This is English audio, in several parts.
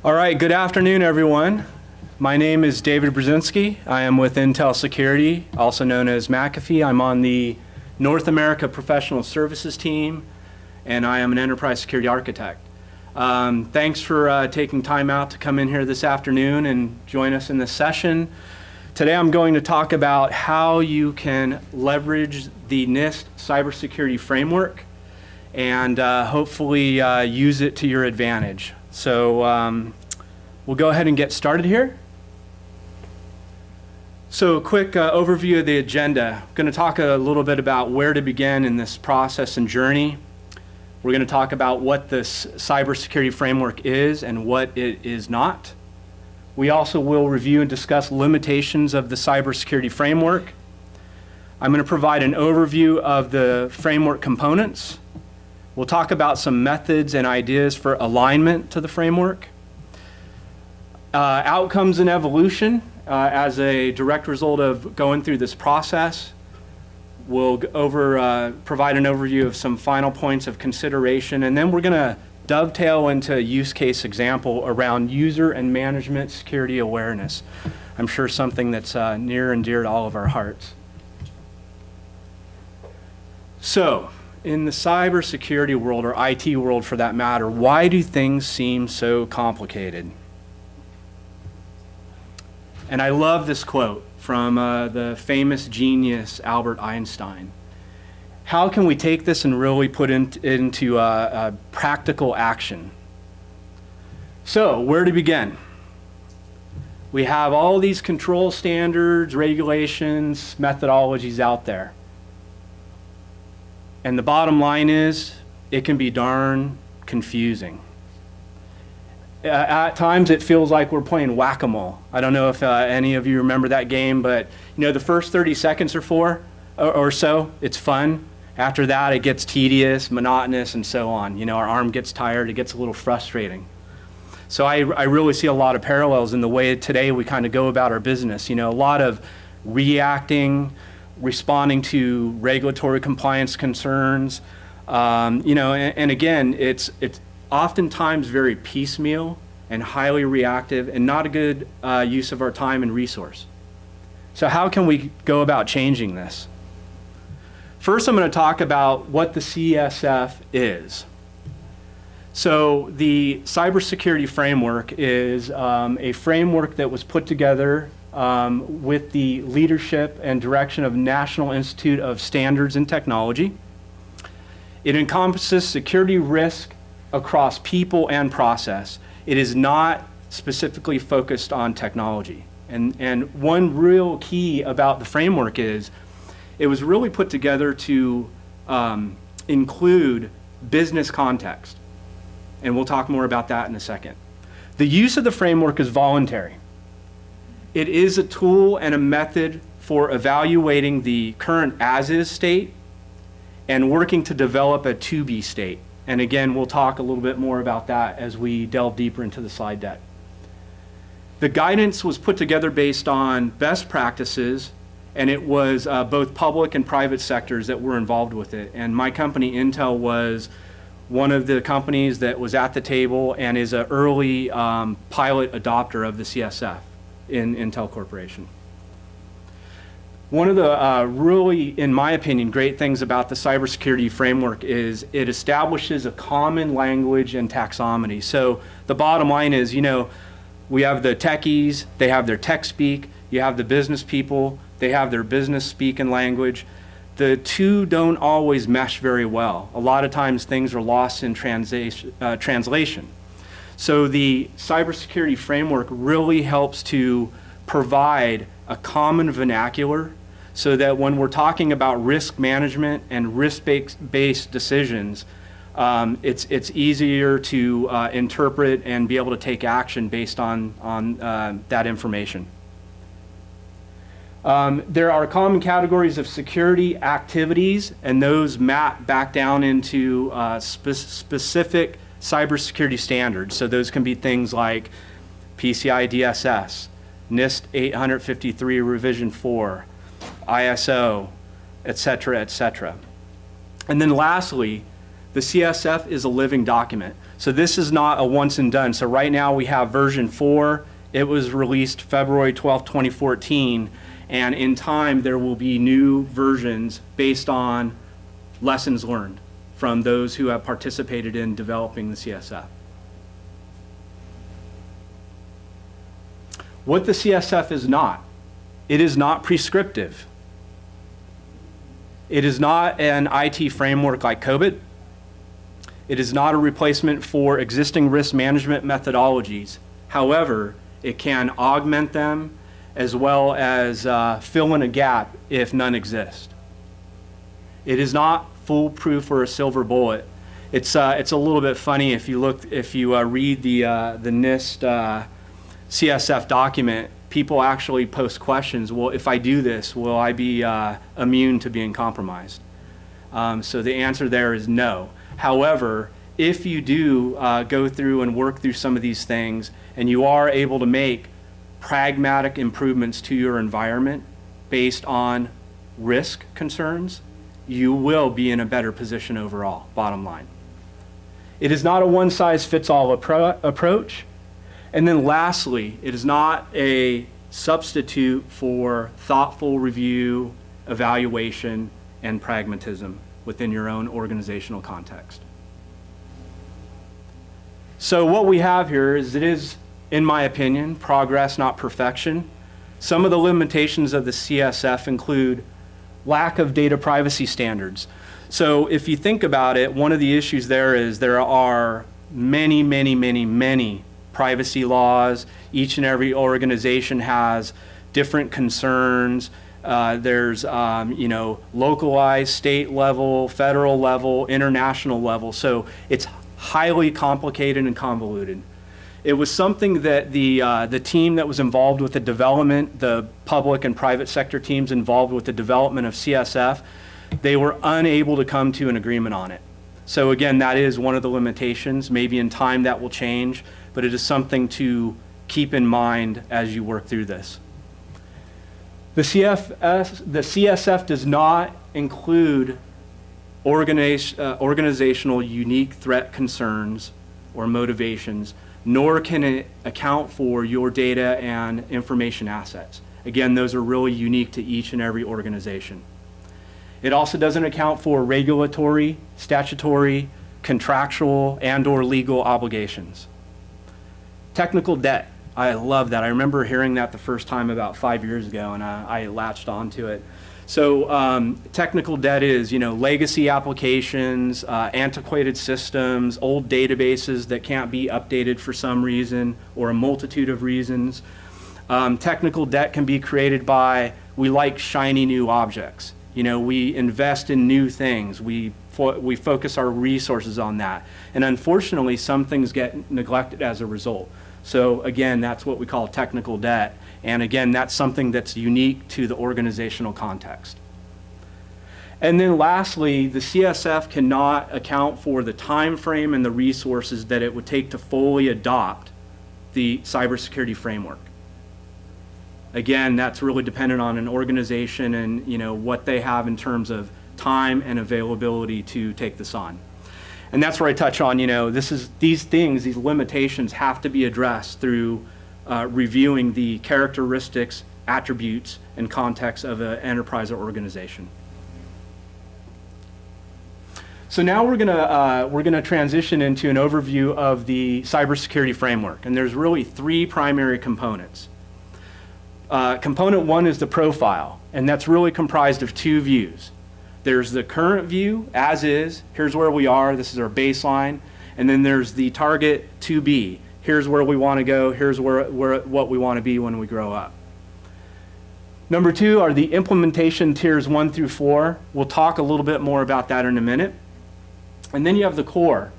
All right, good afternoon, everyone. My name is David Brezinski. I am with Intel Security, also known as McAfee. I'm on the North America Professional Services team, and I am an enterprise security architect. Thanks for taking time out to come in here this afternoon and join us in this session. Today I'm going to talk about how you can leverage the NIST Cyber Security Framework and hopefully use it to your advantage. So we'll go ahead and get started here. So a quick overview of the agenda. I'm going to talk a little bit about where to begin in this process and journey. We're going to talk about what this cybersecurity framework is and what it is not. We also will review and discuss limitations of the cybersecurity framework. I'm going to provide an overview of the framework components. We'll talk about some methods and ideas for alignment to the framework. Outcomes and evolution as a direct result of going through this process. We'll provide an overview of some final points of consideration, and then we're going to dovetail into a use case example around user and management security awareness. I'm sure something that's near and dear to all of our hearts. So, in the cybersecurity world, or IT world for that matter, why do things seem so complicated? And I love this quote from the famous genius Albert Einstein. How can we take this and really put into practical action? So, where to begin? We have all these control standards, regulations, methodologies out there. And the bottom line is, it can be darn confusing. At times it feels like we're playing whack-a-mole. I don't know if any of you remember that game, but you know, the first 30 seconds or so, it's fun. After that, it gets tedious, monotonous, and so on. You know, our arm gets tired, it gets a little frustrating. So I really see a lot of parallels in the way today we kind of go about our business. You know, a lot of reacting, responding to regulatory compliance concerns, you know, and again, it's oftentimes very piecemeal and highly reactive and not a good use of our time and resource. So how can we go about changing this? First, I'm going to talk about what the CSF is. So the Cybersecurity Framework is a framework that was put together with the leadership and direction of National Institute of Standards and Technology. It encompasses security risk across people and process. It is not specifically focused on technology. And one real key about the framework is it was really put together to include business context. And we'll talk more about that in a second. The use of the framework is voluntary. It is a tool and a method for evaluating the current as-is state and working to develop a to-be state. And again, we'll talk a little bit more about that as we delve deeper into the slide deck. The guidance was put together based on best practices, and it was both public and private sectors that were involved with it. And my company, Intel, was one of the companies that was at the table and is an early pilot adopter of the CSF in Intel Corporation. One of the really, in my opinion, great things about the cybersecurity framework is it establishes a common language and taxonomy. So the bottom line is, you know, we have the techies, they have their tech speak, you have the business people, they have their business speak and language. The two don't always mesh very well. A lot of times things are lost in translation. So the cybersecurity framework really helps to provide a common vernacular so that when we're talking about risk management and risk-based decisions, it's easier to interpret and be able to take action based on that information. There are common categories of security activities, and those map back down into specific cybersecurity standards. So those can be things like PCI DSS, NIST 853 Revision 4, ISO, et cetera, et cetera. And then lastly, The CSF is a living document. So this is not a once and done. So right now we have version 4. It was released February 12, 2014. And in time, there will be new versions based on lessons learned from those who have participated in developing the CSF. What the CSF is not, it is not prescriptive. It is not an IT framework like COBIT. It is not a replacement for existing risk management methodologies. However, it can augment them as well as fill in a gap if none exist. It is not foolproof or a silver bullet. It's a little bit funny if you read the NIST CSF document. People actually post questions. Well, if I do this, will I be immune to being compromised? So the answer there is no. However, if you do go through and work through some of these things and you are able to make pragmatic improvements to your environment based on risk concerns, you will be in a better position overall, bottom line. It is not a one-size-fits-all approach. And then lastly, it is not a substitute for thoughtful review, evaluation, and pragmatism within your own organizational context. So what we have here is, it is, in my opinion, progress, not perfection. Some of the limitations of the CSF include lack of data privacy standards. So if you think about it, one of the issues there is there are many privacy laws. Each and every organization has different concerns. There's localized, state level, federal level, international level. So it's highly complicated and convoluted. It was something that the team that was involved with the development, the public and private sector teams involved with the development of CSF, they were unable to come to an agreement on it. So again, that is one of the limitations. Maybe in time that will change, but it is something to keep in mind as you work through this. The CSF does not include organizational unique threat concerns or motivations, nor can it account for your data and information assets. Again, those are really unique to each and every organization. It also doesn't account for regulatory, statutory, contractual, and/or legal obligations. Technical debt, I love that. I remember hearing that the first time about 5 years ago, and I latched onto it. So technical debt is, legacy applications, antiquated systems, old databases that can't be updated for some reason or a multitude of reasons. Technical debt can be created by, we like shiny new objects. We invest in new things. We focus our resources on that. And unfortunately, some things get neglected as a result. So again, that's what we call technical debt. And again, that's something that's unique to the organizational context. And then lastly, the CSF cannot account for the time frame and the resources that it would take to fully adopt the cybersecurity framework. Again, that's really dependent on an organization and what they have in terms of time and availability to take this on. And that's where I touch on, these limitations have to be addressed through reviewing the characteristics, attributes, and context of an enterprise or organization. So now we're gonna transition into an overview of the cybersecurity framework, and there's really 3 primary components. Component 1 is the profile, and that's really comprised of 2 views. There's the current view, as is, here's where we are, this is our baseline, and then there's the target to be. Here's where we want to go, here's what we want to be when we grow up. Number 2 are the implementation tiers 1 through 4. We'll talk a little bit more about that in a minute. And then you have the core,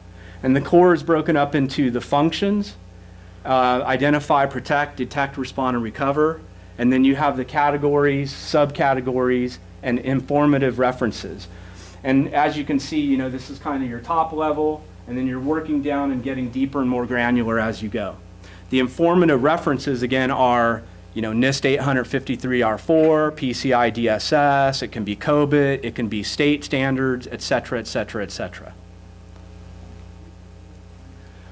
and the core is broken up into the functions, identify, protect, detect, respond, and recover. And then you have the categories, subcategories, and informative references. And as you can see, this is kind of your top level, and then you're working down and getting deeper and more granular as you go. The informative references, again, are NIST 853R4, PCI DSS, it can be COBIT, it can be state standards, et cetera, et cetera, et cetera.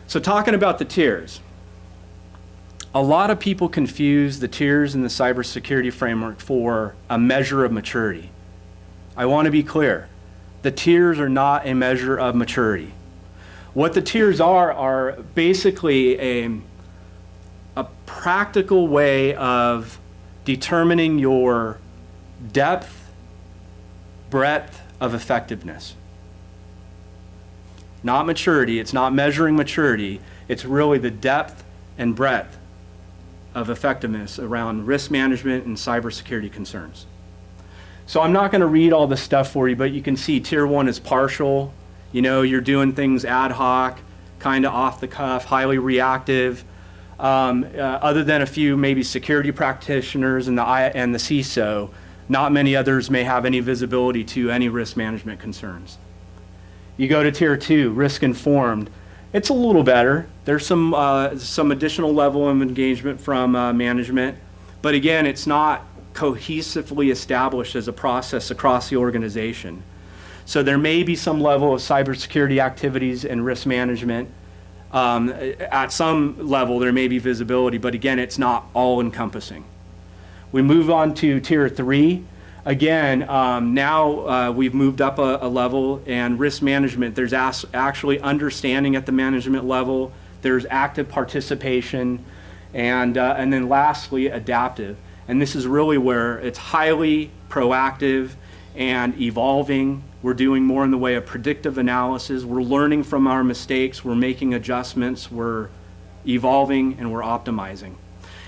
So talking about the tiers, a lot of people confuse the tiers in the cybersecurity framework for a measure of maturity. I want to be clear. The tiers are not a measure of maturity. What the tiers are basically a practical way of determining your depth, breadth of effectiveness. Not maturity, it's not measuring maturity, it's really the depth and breadth of effectiveness around risk management and cybersecurity concerns. So I'm not going to read all this stuff for you, but you can see tier 1 is partial. You know, you're doing things ad hoc, kind of off the cuff, highly reactive. Other than a few maybe security practitioners and the CISO, not many others may have any visibility to any risk management concerns. You go to tier 2, risk informed. It's a little better. There's some additional level of engagement from management, but again, it's not cohesively established as a process across the organization. So there may be some level of cybersecurity activities and risk management. At some level, there may be visibility, but again, it's not all encompassing. We move on to tier 3. Again, now we've moved up a level, and risk management, there's actually understanding at the management level, there's active participation, and then lastly, adaptive. And this is really where it's highly proactive and evolving. We're doing more in the way of predictive analysis. We're learning from our mistakes. We're making adjustments. We're evolving, and we're optimizing.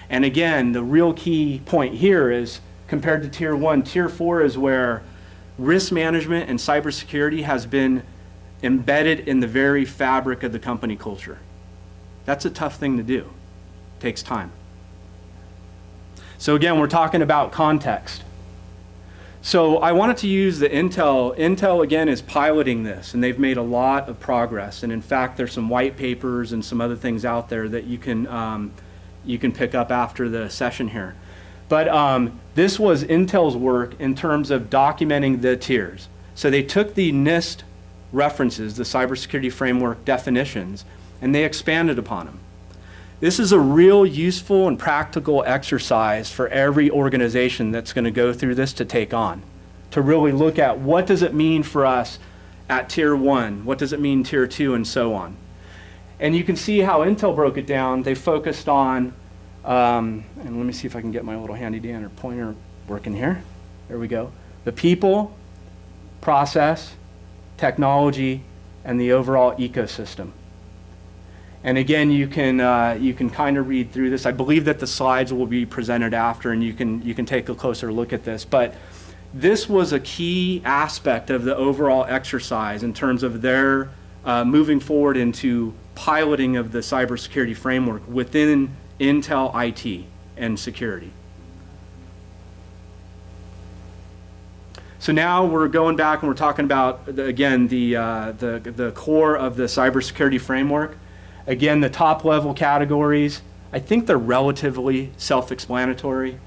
And again, the real key point here is, compared to tier 1, tier 4 is where risk management and cybersecurity has been embedded in the very fabric of the company culture. That's a tough thing to do. It takes time. So again, we're talking about context. So I wanted to use the Intel. Intel, again, is piloting this, and they've made a lot of progress. And in fact, there's some white papers and some other things out there that you can pick up after the session here. But this was Intel's work in terms of documenting the tiers. So they took the NIST references, the Cybersecurity Framework definitions, and they expanded upon them. This is a real useful and practical exercise for every organization that's going to go through this to take on, to really look at what does it mean for us at tier 1, what does it mean tier 2, and so on. And you can see how Intel broke it down. They focused on, and let me see if I can get my little handy dandy pointer working here. There we go. The people, process, technology, and the overall ecosystem. And again, you can kind of read through this. I believe that the slides will be presented after, and you can take a closer look at this. But this was a key aspect of the overall exercise in terms of their moving forward into piloting of the cybersecurity framework within Intel IT and security. So now we're going back and we're talking about, again, the core of the cybersecurity framework. Again, the top level categories, I think they're relatively self-explanatory.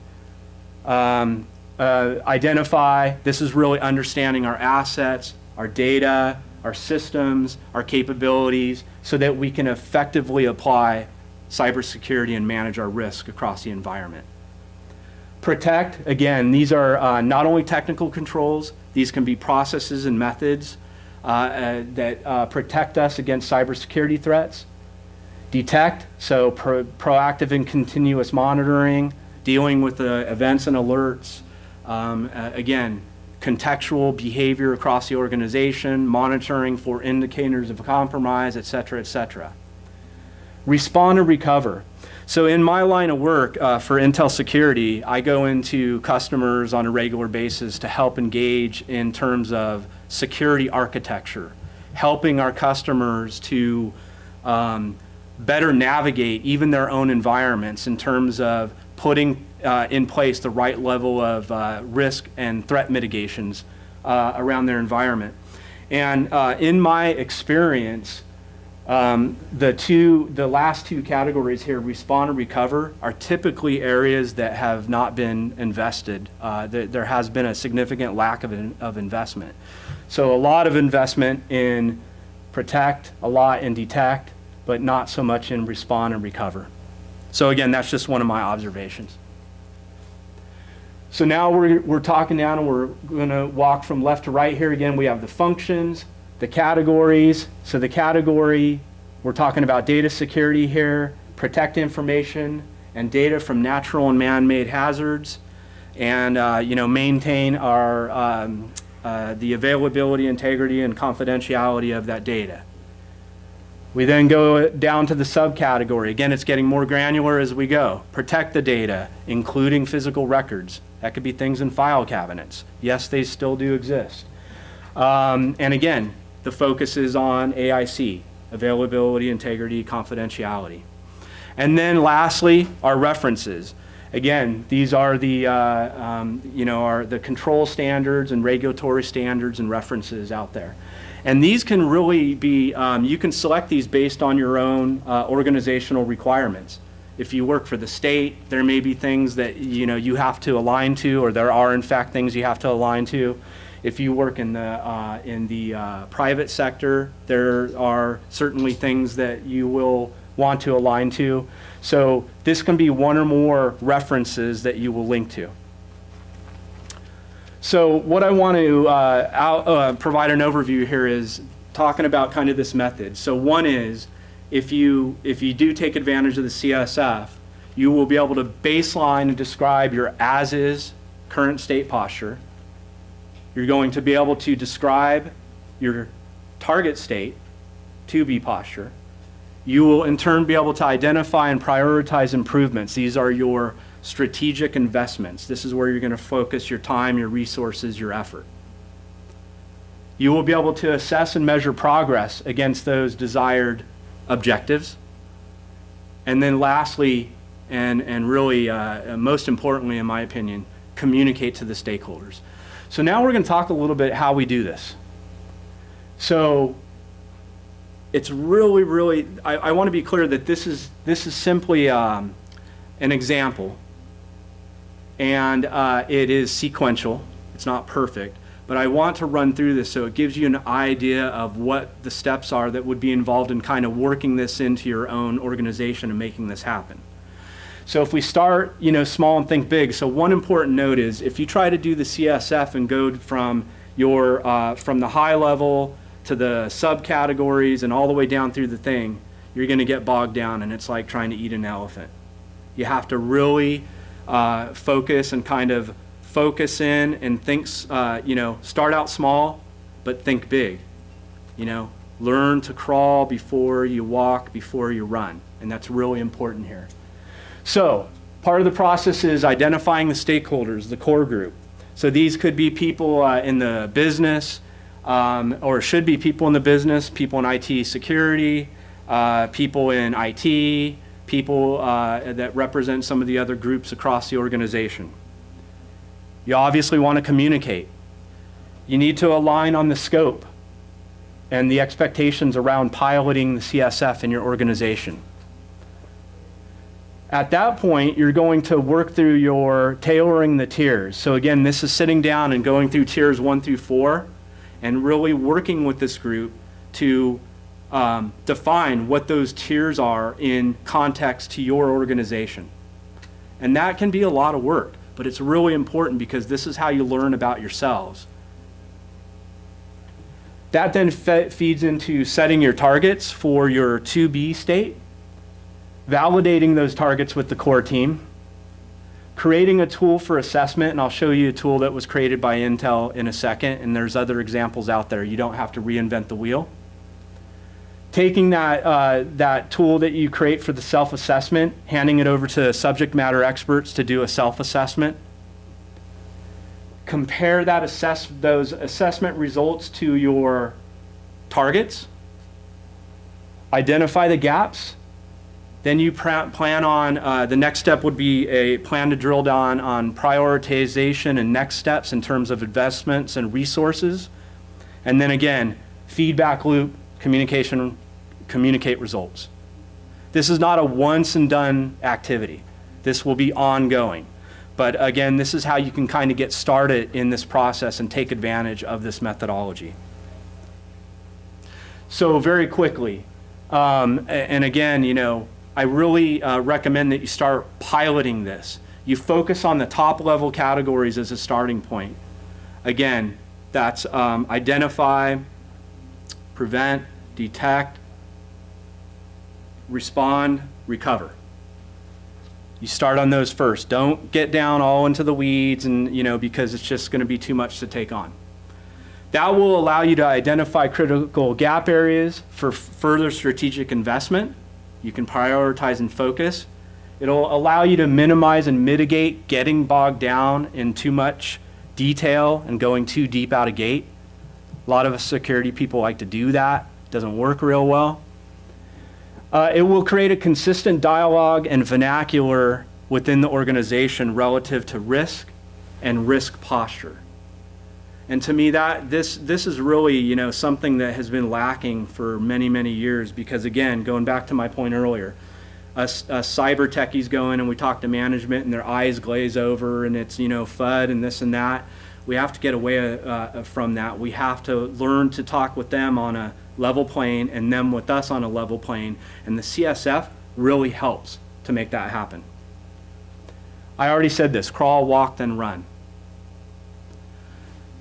Identify, this is really understanding our assets, our data, our systems, our capabilities, so that we can effectively apply cybersecurity and manage our risk across the environment. Protect, again, these are not only technical controls, these can be processes and methods that protect us against cybersecurity threats. Detect, so proactive and continuous monitoring, dealing with the events and alerts. Again, contextual behavior across the organization, monitoring for indicators of compromise, et cetera, et cetera. Respond and recover. So in my line of work for Intel Security, I go into customers on a regular basis to help engage in terms of security architecture, helping our customers to better navigate even their own environments in terms of putting in place the right level of risk and threat mitigations around their environment. And in my experience, the last two categories here, respond and recover, are typically areas that have not been invested. There has been a significant lack of investment. So a lot of investment in protect, a lot in detect, but not so much in respond and recover. So again, that's just one of my observations. So now we're talking down and we're going to walk from left to right here. Again, we have the functions, the categories. So the category, we're talking about data security here, protect information and data from natural and man-made hazards, and maintain our the availability, integrity, and confidentiality of that data. We then go down to the subcategory. Again, it's getting more granular as we go. Protect the data, including physical records. That could be things in file cabinets. Yes, they still do exist. And again, the focus is on AIC, availability, integrity, confidentiality. And then lastly, our references. Again, these are the the control standards and regulatory standards and references out there. And these can really be, you can select these based on your own organizational requirements. If you work for the state, there may be things that you have to align to, or there are in fact things you have to align to. If you work in the private sector, there are certainly things that you will want to align to. So this can be one or more references that you will link to. So what I want to provide an overview here is talking about kind of this method. So one is, if you do take advantage of the CSF, you will be able to baseline and describe your as-is current state posture. You're going to be able to describe your target state, to-be posture. You will in turn be able to identify and prioritize improvements. These are your strategic investments. This is where you're going to focus your time, your resources, your effort. You will be able to assess and measure progress against those desired objectives. And then lastly, and really most importantly in my opinion, communicate to the stakeholders. So now we're going to talk a little bit how we do this. So it's really, I want to be clear that this is simply an example. And it is sequential. It's not perfect. But I want to run through this so it gives you an idea of what the steps are that would be involved in kind of working this into your own organization and making this happen. So if we start, small and think big. So one important note is if you try to do the CSF and go from from the high level to the subcategories and all the way down through the thing, you're going to get bogged down, and it's like trying to eat an elephant. You have to really focus and kind of focus in and think, start out small, but think big. Learn to crawl before you walk, before you run. And that's really important here. So part of the process is identifying the stakeholders, the core group. So these could be people in the business, or should be people in the business, people in IT security, people in IT, people that represent some of the other groups across the organization. You obviously want to communicate. You need to align on the scope and the expectations around piloting the CSF in your organization. At that point, you're going to work through your tailoring the tiers. So again, this is sitting down and going through tiers 1 through 4 and really working with this group to define what those tiers are in context to your organization. And that can be a lot of work, but it's really important because this is how you learn about yourselves. That then feeds into setting your targets for your to-be state, validating those targets with the core team, creating a tool for assessment, and I'll show you a tool that was created by Intel in a second, and there's other examples out there. You don't have to reinvent the wheel. Taking that tool that you create for the self-assessment, handing it over to subject matter experts to do a self-assessment. Compare those assessment results to your targets. Identify the gaps. Then you plan on, the next step would be a plan to drill down on prioritization and next steps in terms of investments and resources. And then again, feedback loop, communicate results. This is not a once and done activity. This will be ongoing. But again, this is how you can kind of get started in this process and take advantage of this methodology. So very quickly, And again, I really recommend that you start piloting this. You focus on the top level categories as a starting point. Again, that's identify, prevent, detect, respond, recover. You start on those first. Don't get down all into the weeds and, because it's just going to be too much to take on. That will allow you to identify critical gap areas for further strategic investment. You can prioritize and focus. It'll allow you to minimize and mitigate getting bogged down in too much detail and going too deep out of gate. A lot of us security people like to do that. It doesn't work real well. It will create a consistent dialogue and vernacular within the organization relative to risk and risk posture. And to me, this is really, something that has been lacking for many, many years, because again, going back to my point earlier, us cyber techies go in and we talk to management and their eyes glaze over and it's, FUD and this and that. We have to get away from that. We have to learn to talk with them on a level plane and them with us on a level plane. And the CSF really helps to make that happen. I already said this, crawl, walk, then run.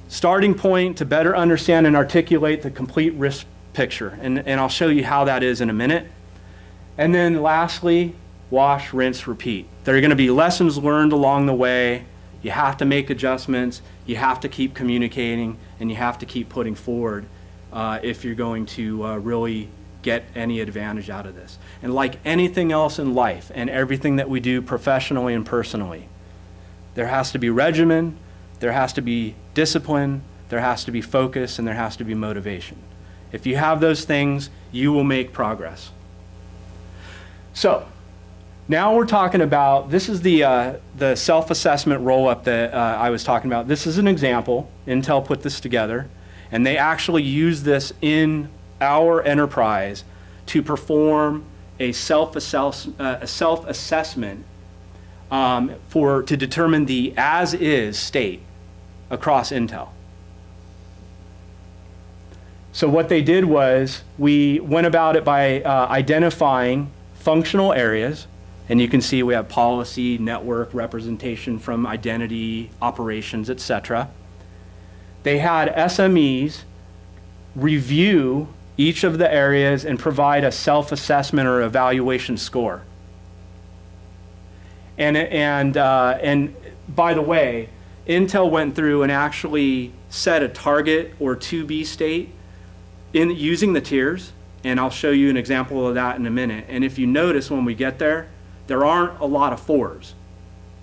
Starting point to better understand and articulate the complete risk picture. And I'll show you how that is in a minute. And then lastly, wash, rinse, repeat. There are going to be lessons learned along the way. You have to make adjustments. You have to keep communicating, and you have to keep putting forward if you're going to really get any advantage out of this. And like anything else in life and everything that we do professionally and personally, there has to be regimen, there has to be discipline, there has to be focus, and there has to be motivation. If you have those things, you will make progress. So now we're talking about, this is the self-assessment roll-up that I was talking about. This is an example. Intel put this together, and they actually use this in our enterprise to perform a self-assessment to determine the as-is state across Intel. So what they did was we went about it by identifying functional areas, and you can see we have policy, network, representation from identity, operations, etc. They had SMEs review each of the areas and provide a self-assessment or evaluation score. And by the way, Intel went through and actually set a target or to-be state in using the tiers, and I'll show you an example of that in a minute. And if you notice when we get there, there aren't a lot of 4s.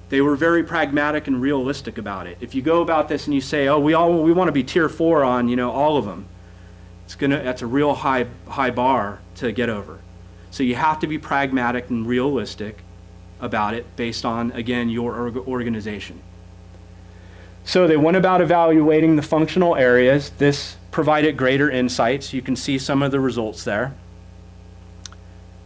They were very pragmatic and realistic about it. If you go about this and you say, oh, we want to be tier 4 on all of them, that's a real high bar to get over. So you have to be pragmatic and realistic about it based on, again, your organization. So they went about evaluating the functional areas. This provided greater insights. You can see some of the results there.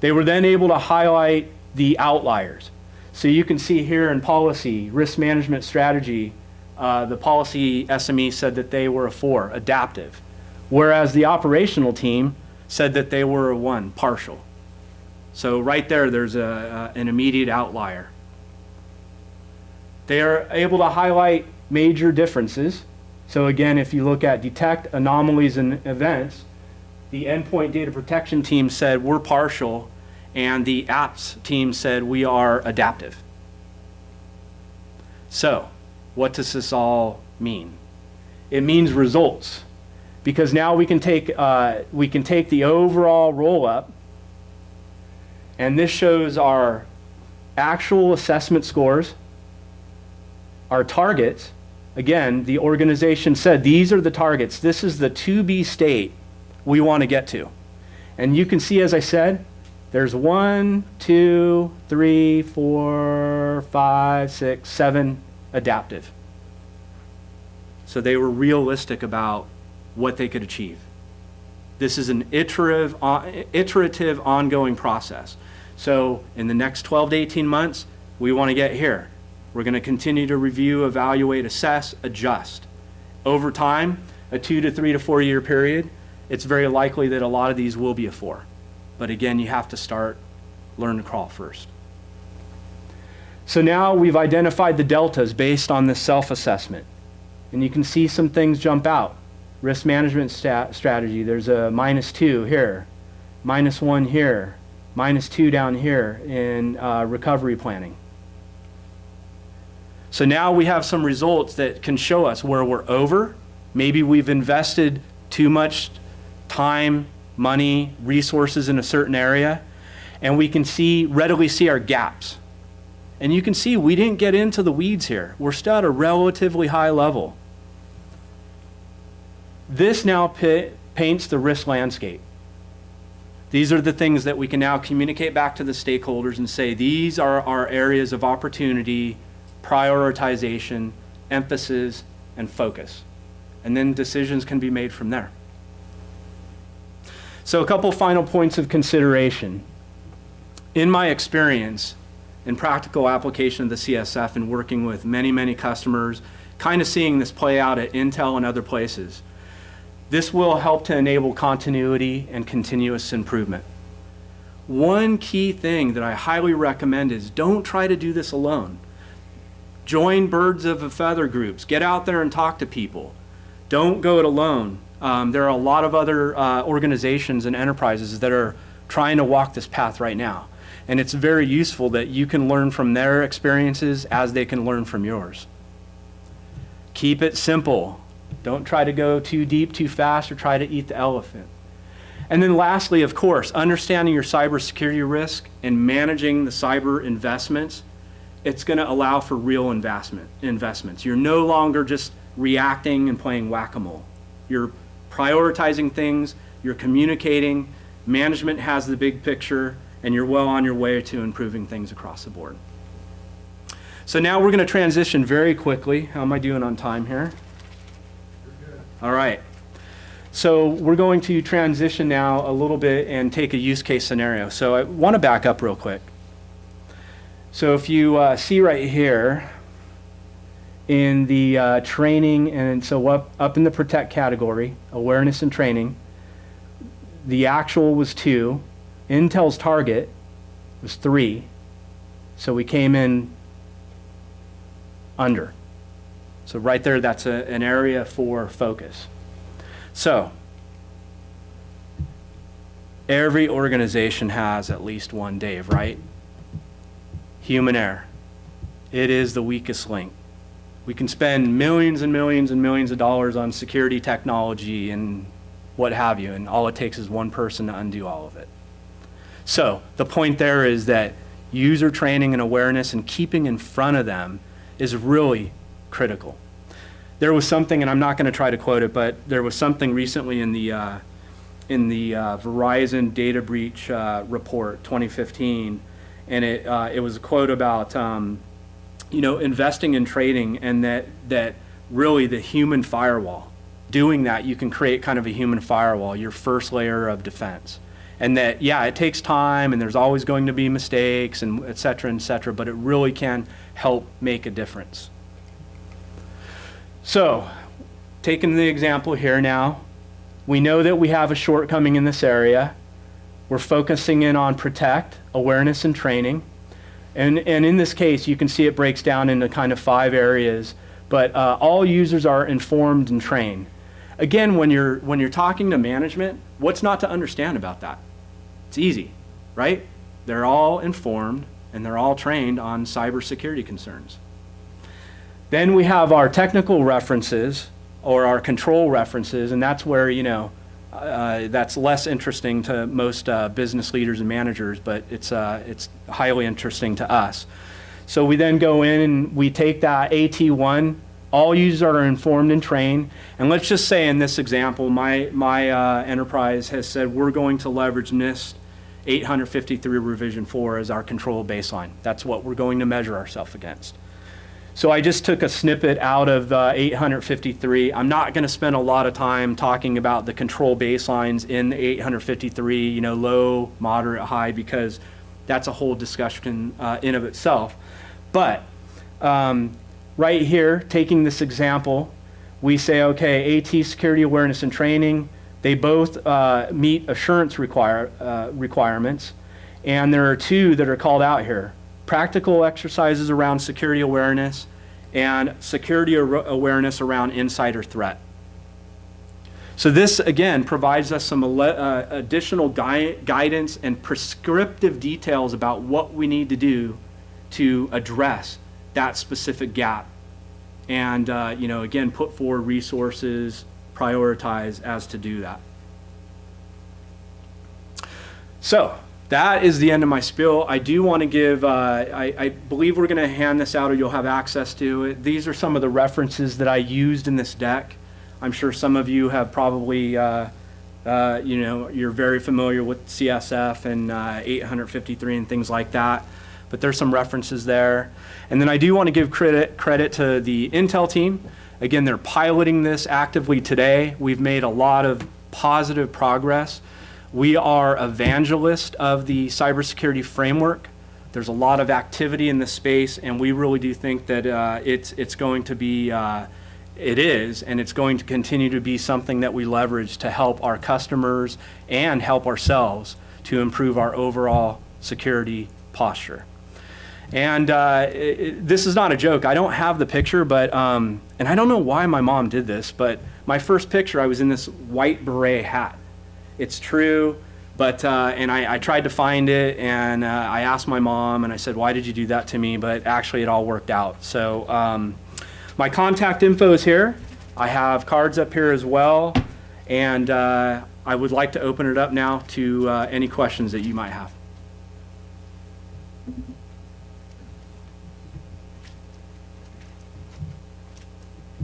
They were then able to highlight the outliers. So you can see here in policy, risk management strategy, the policy SME said that they were a 4, adaptive, whereas the operational team said that they were a 1, partial. So right there's an immediate outlier. They are able to highlight major differences. So again, if you look at detect anomalies and events, the endpoint data protection team said we're partial, and the apps team said we are adaptive. So what does this all mean? It means results, because now we can take the overall roll-up, and this shows our actual assessment scores, our targets. Again, the organization said these are the targets. This is the to-be state we want to get to. And you can see, as I said, there's 1, 2, 3, 4, 5, 6, 7 adaptive. So they were realistic about what they could achieve. This is an iterative ongoing process. So in the next 12 to 18 months, we want to get here. We're going to continue to review, evaluate, assess, adjust. Over time, a 2 to 3 to 4 year period, it's very likely that a lot of these will be a 4. But again, you have to learn to crawl first. So now we've identified the deltas based on this self-assessment. And you can see some things jump out. Risk management strategy, there's a -2 here, -1 here, -2 down here in recovery planning. So now we have some results that can show us where we're over. Maybe we've invested too much time, money, resources in a certain area, and we can readily see our gaps. And you can see we didn't get into the weeds here. We're still at a relatively high level. This now paints the risk landscape. These are the things that we can now communicate back to the stakeholders and say, these are our areas of opportunity, prioritization, emphasis, and focus. And then decisions can be made from there. So a couple final points of consideration. In my experience, in practical application of the CSF and working with many, many customers, kind of seeing this play out at Intel and other places, this will help to enable continuity and continuous improvement. One key thing that I highly recommend is don't try to do this alone. Join birds of a feather groups. Get out there and talk to people. Don't go it alone. There are a lot of other organizations and enterprises that are trying to walk this path right now. And it's very useful that you can learn from their experiences as they can learn from yours. Keep it simple. Don't try to go too deep, too fast, or try to eat the elephant. And then lastly, of course, understanding your cybersecurity risk and managing the cyber investments, it's going to allow for real investments. You're no longer just reacting and playing whack-a-mole. You're prioritizing things, you're communicating, management has the big picture, and you're well on your way to improving things across the board. So now we're going to transition very quickly. How am I doing on time here? All right. So we're going to transition now a little bit and take a use case scenario. So I want to back up real quick. So if you see right here in the training, and so up in the protect category, awareness and training, the actual was 2. Intel's target was 3. So we came in under. So right there, that's an area for focus. So every organization has at least one Dave, right? Human error. It is the weakest link. We can spend millions and millions and millions of dollars on security technology and what have you, and all it takes is one person to undo all of it. So the point there is that user training and awareness and keeping in front of them is really critical. There was something, and I'm not going to try to quote it, but there was something recently in the Verizon data breach report 2015, and it was a quote about investing in trading, and that really the human firewall. Doing that, you can create kind of a human firewall, your first layer of defense. And that, yeah, it takes time, and there's always going to be mistakes, and et cetera, but it really can help make a difference. So, taking the example here now, we know that we have a shortcoming in this area. We're focusing in on protect, awareness, and training. And in this case, you can see it breaks down into kind of 5 areas, but all users are informed and trained. Again, when you're talking to management, what's not to understand about that? It's easy, right? They're all informed and they're all trained on cybersecurity concerns. Then we have our technical references or our control references, and that's where, that's less interesting to most business leaders and managers, but it's highly interesting to us. So we then go in and we take that AT1. All users are informed and trained. And let's just say in this example, my enterprise has said we're going to leverage NIST 853 revision 4 as our control baseline. That's what we're going to measure ourselves against. So I just took a snippet out of 853. I'm not going to spend a lot of time talking about the control baselines in the 853, low, moderate, high, because that's a whole discussion in of itself. But right here, taking this example, we say, okay, AT security awareness and training, They both meet assurance requirements, and there are two that are called out here. Practical exercises around security awareness and security awareness around insider threat. So this, again, provides us some additional guidance and prescriptive details about what we need to do to address that specific gap. And, again, put forward resources, prioritize as to do that. So that is the end of my spiel. I do want to give, I believe we're going to hand this out or you'll have access to it. These are some of the references that I used in this deck. I'm sure some of you have probably, you're very familiar with CSF and 853 and things like that. But there's some references there. And then I do want to give credit to the Intel team. Again, they're piloting this actively today. We've made a lot of positive progress. We are evangelists of the cybersecurity framework. There's a lot of activity in this space, and we really do think that it's going to be, it is, and it's going to continue to be something that we leverage to help our customers and help ourselves to improve our overall security posture. And this is not a joke. I don't have the picture, but, and I don't know why my mom did this, but my first picture, I was in this white beret hat. It's true, but, and I tried to find it, and I asked my mom, and I said, why did you do that to me? But actually, it all worked out. So my contact info is here. I have cards up here as well, and I would like to open it up now to any questions that you might have.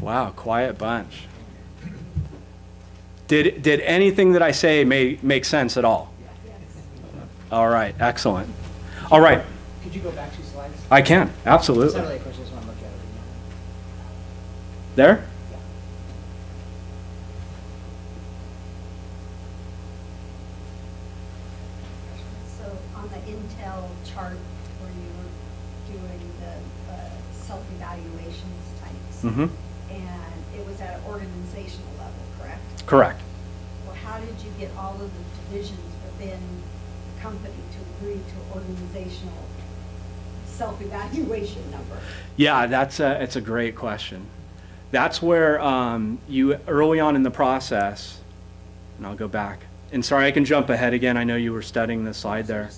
Wow, quiet bunch. Did anything that I say make sense at all? Yes. All right, excellent. All right. Could you go back 2 slides? I can, absolutely. It's not really a question, I just want to look at it. There? Yeah. So on the Intel chart where you were doing the self-evaluations types, Mm-hmm. and it was at an organizational level, correct? Correct. Well, how did you get all of the divisions within the company to agree to organizational self-evaluation number? Yeah, it's a great question. That's where you, early on in the process, and I'll go back. And sorry, I can jump ahead again. I know you were studying the slide there.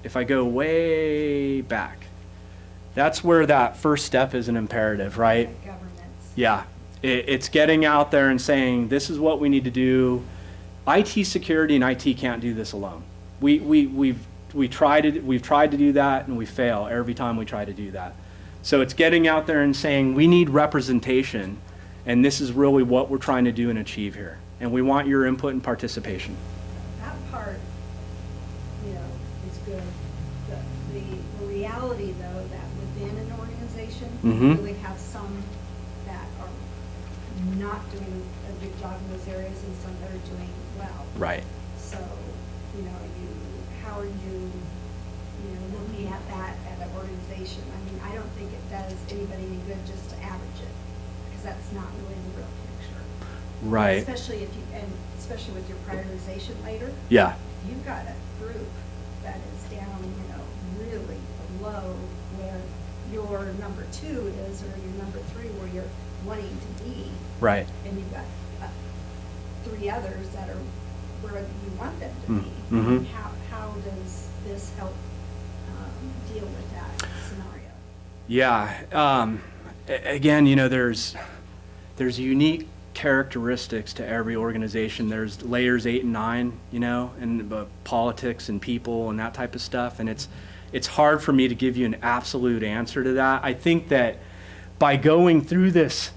If I go way back, that's where that first step is an imperative, right? Governance. Yeah, it's getting out there and saying, this is what we need to do. IT security and IT can't do this alone. We've tried to do that, and we fail every time we try to do that. So it's getting out there and saying, we need representation, and this is really what we're trying to do and achieve here. And we want your input and participation. That part, is good. The reality, though, that within an organization, Mm-hmm. you really have some that are not doing a good job in those areas and some that are doing well. Right. So, how are you, looking at that at an organization? I mean, I don't think it does anybody any good just to average it, because that's not really the real picture. Right. Especially especially with your prioritization later. Yeah. You've got a group that is down, really below where your number 2 is, or your number 3 where you're wanting to be. Right. And you've got 3 others that are where you want them to be. Mm-hmm. How does this help deal with that scenario? Yeah. Again, there's unique characteristics to every organization. There's layers 8 and 9, and politics and people and that type of stuff. And it's hard for me to give you an absolute answer to that. I think that by going through this,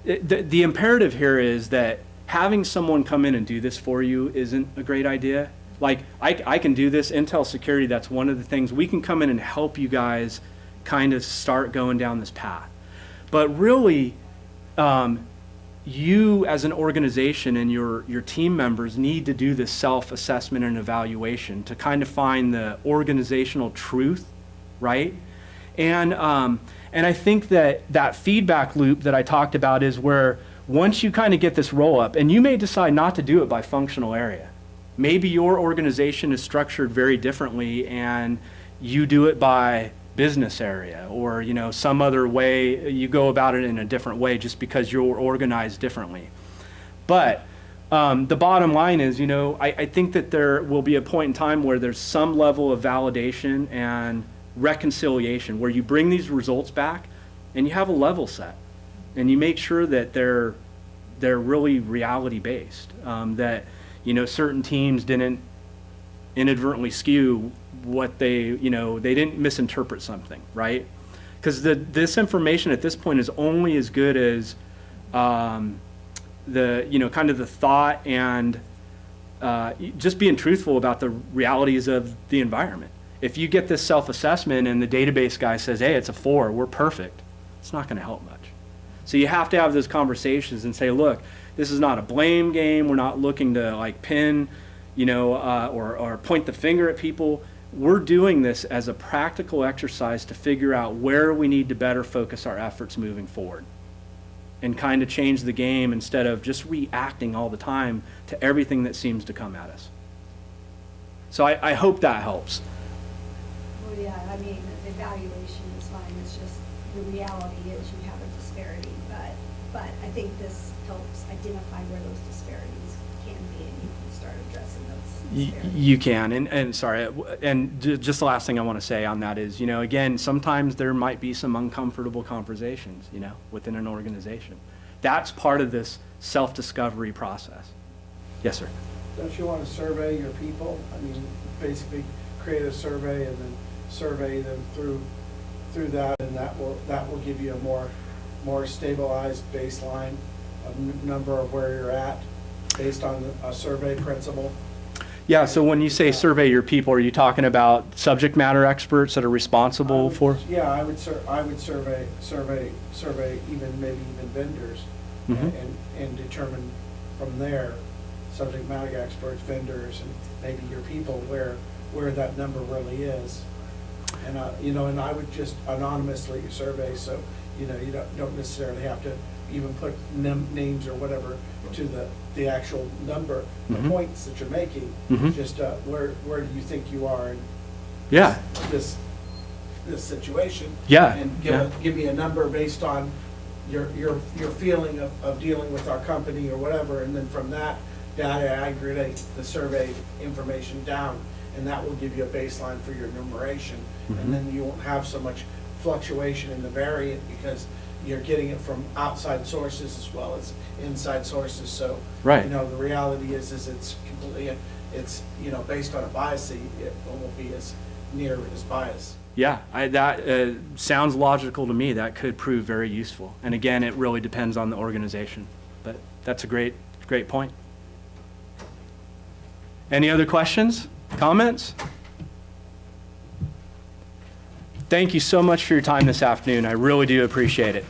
the imperative here is that having someone come in and do this for you isn't a great idea. Like, I can do this. Intel Security, that's one of the things. We can come in and help you guys kind of start going down this path. But really, you as an organization and your team members need to do this self-assessment and evaluation to kind of find the organizational truth, right? And I think that feedback loop that I talked about is where once you kind of get this roll up, and you may decide not to do it by functional area. Maybe your organization is structured very differently and you do it by business area, or some other way, you go about it in a different way just because you're organized differently. But the bottom line is, I think that there will be a point in time where there's some level of validation and reconciliation where you bring these results back and you have a level set and you make sure that they're really reality based, that certain teams didn't inadvertently skew what they didn't misinterpret something, right? Because this information at this point is only as good as kind of the thought and just being truthful about the realities of the environment. If you get this self-assessment and the database guy says, hey, it's a 4, we're perfect, it's not going to help much. So you have to have those conversations and say, look, this is not a blame game. We're not looking to pin, or point the finger at people. We're doing this as a practical exercise to figure out where we need to better focus our efforts moving forward and kind of change the game instead of just reacting all the time to everything that seems to come at us. So I hope that helps. Well, yeah, the evaluation is fine, it's just the reality is you have a disparity, but I think this helps identify where those disparities can be, and you can start addressing those disparities. You can, and sorry, and just the last thing I want to say on that is, again, sometimes there might be some uncomfortable conversations, within an organization. That's part of this self-discovery process. Yes, sir. Don't you want to survey your people? Basically create a survey and then survey them through that, and that will give you a more stabilized baseline of number of where you're at based on a survey principle. Yeah, so when you say survey your people, are you talking about subject matter experts that are responsible for? Yeah, I would survey maybe even vendors, Mhm. and determine from there, subject matter experts, vendors, and maybe your people, where that number really is. And and I would just anonymously survey, so you don't necessarily have to even put names or whatever to the actual number, the Mhm. points that you're making. Mhm. Just where do you think you are in Yeah. this situation? Yeah. And Yeah. give me a number based on your feeling of dealing with our company or whatever, and then from that data, I aggregate the survey information down, and that will give you a baseline for your enumeration. Mhm. And then you won't have so much fluctuation in the variant because you're getting it from outside sources as well as inside sources. So, Right. the reality is it's completely, it's based on a bias, it won't be as near as biased. Yeah, that sounds logical to me. That could prove very useful. And again, it really depends on the organization. But that's a great point. Any other questions, comments? Thank you so much for your time this afternoon. I really do appreciate it.